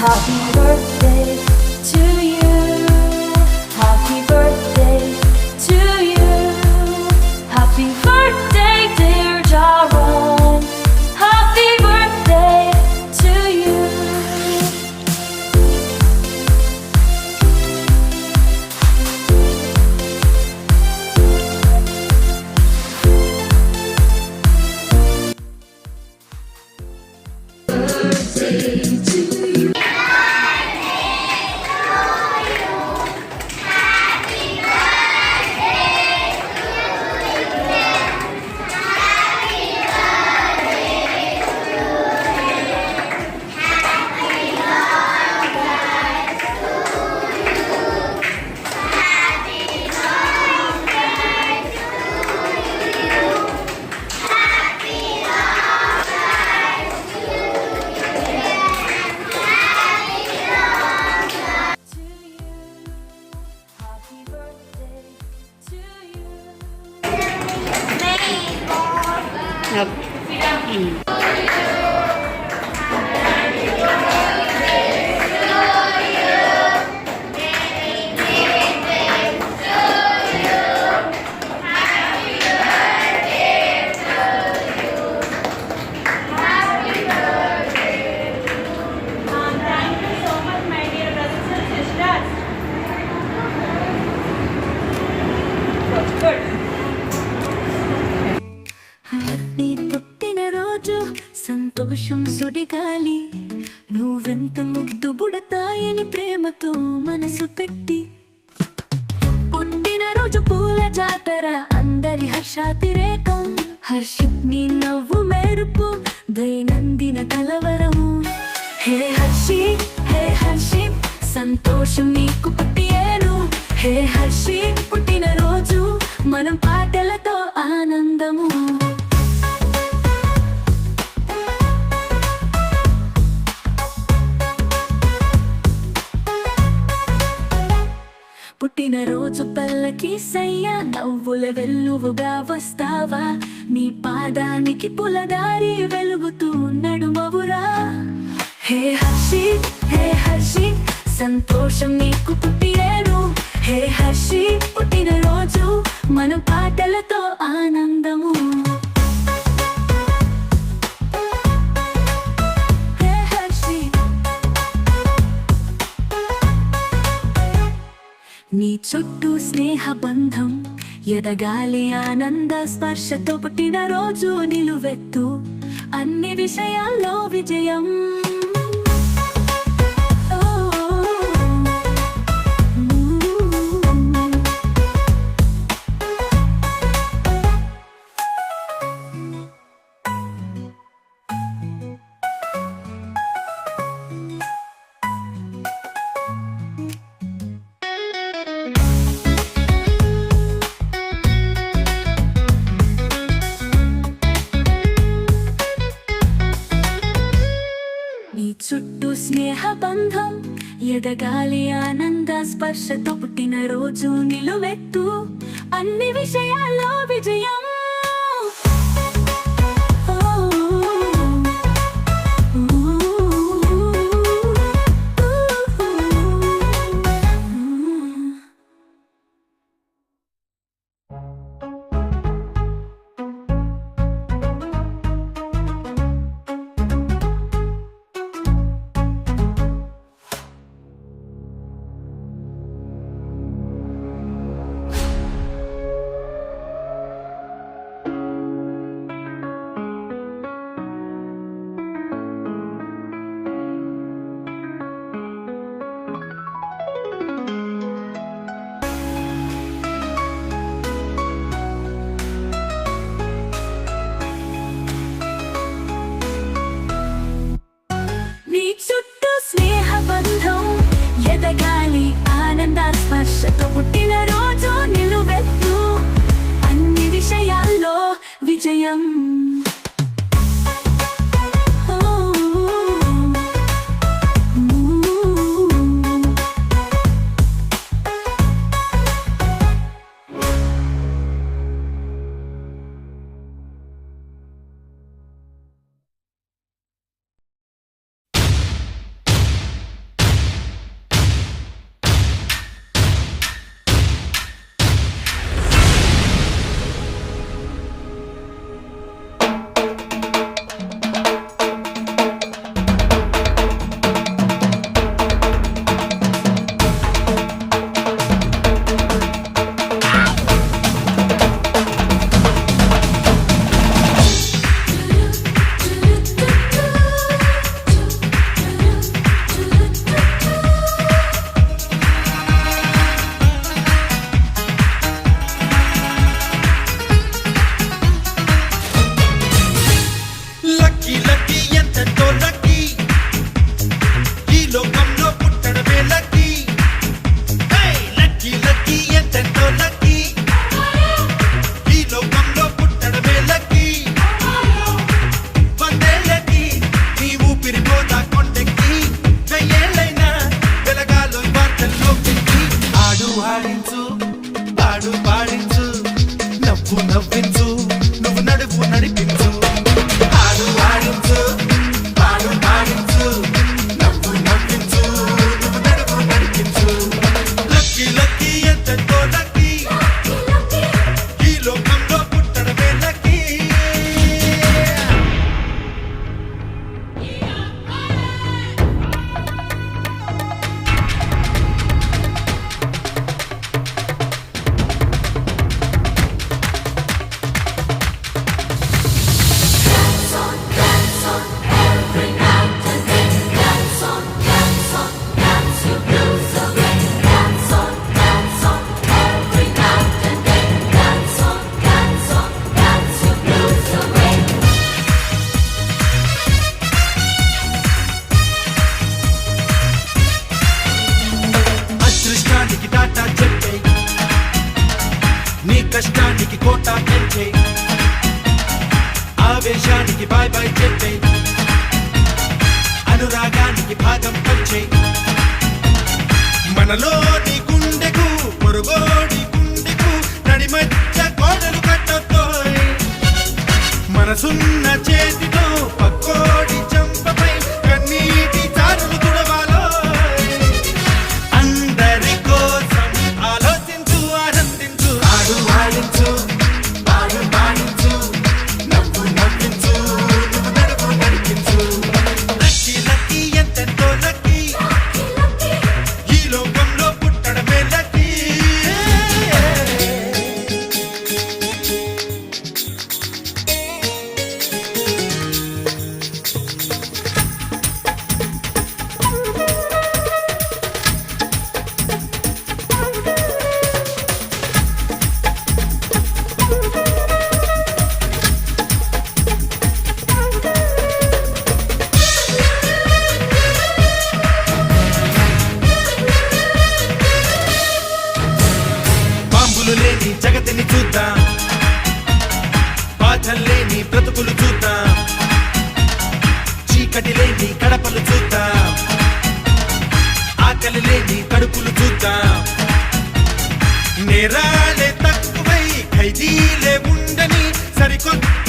Happy birthday to you. Happy birthday to you. Happy birthday, dear Jaron. Happy birthday to you. Happy birthday to you. Thank you so much, my dear brothers and sisters. Good. నీ పుట్టినరోజు సంతోషం సుడిగాలి, నువ్వెంత ముద్దు బుడతాయని ప్రేమతో మనసు పెట్టి, పుట్టినరోజు పూల జాతర అందరి హర్షాతిరేకం, హర్షిత్ నీ నవ్వు మెరుపు దైనందిన కలవరము. హే హర్షిత్, హే హర్షిత్, సంతోషం నీకు పుట్టియేను. హే హర్షిత్, పుట్టినరోజు మనం పాటలతో ఆనందము. పుట్టినరోజు పల్లకి సయ్యా, నవ్వుల వెల్లువగా వస్తావా, నీ పాదానికి పులదారి వెలుగుతూ నడుమవురా. హే హర్షిత్, హే హర్షిత్, సంతోషం నీకు పుట్టియేను. హే హర్షిత్, పుట్టినరోజు మన పాటలతో ఆనందము. హే హర్షిత్, నీ చుట్టూ స్నేహ బంధం ఎదగాలి ఆనంద స్పర్శతో, పుట్టినరోజు నిలువెత్తు అన్ని విషయాల్లో విజయం. నీ చుట్టూ స్నేహ బంధం ఎదగాలి ఆనంద స్పర్శతో, పుట్టినరోజు నిలువెత్తు అన్ని విషయాల్లో విజయం. ఎదగాలి ఆనంద స్పర్శతో, పుట్టినరోజు నిలువెత్తు అన్ని విషయాల్లో విజయం. ఆవేశానికి బాయ్ బాయ్ చెప్పే, అనురాగానికి భాగం పంచే, మనలోని గుండెకు పొరుగోడి గుండెకు నడి మధ్య కోటలు కట్టబోయ్, మనసున్న చేతితో పక్కోడి చంపపై కన్నీటి చారులు తుడవాలో, అందరి కోసం ఆలోచించు ఆనందించు, ఆడు ఆడించు బాడు బాడించు, నవ్వు నవ్వించు నువ్వు నడుపు నడిపించు, లక్కీ లక్కీ ఎంతెంతో లక్కీ, ఈ లోకంలో పుట్టడమే లక్కీ. బాంబులు లేని జగతిని చూద్దాం, బాధలు లేని బ్రతుకులు చూద్దాం, చీకటి లేని కడపలు చూద్దాం, ఆకలి లేని కడుపులు చూద్దాం, నేరాలే తక్కువై ఖైదీలే ఉండని సరికొత్త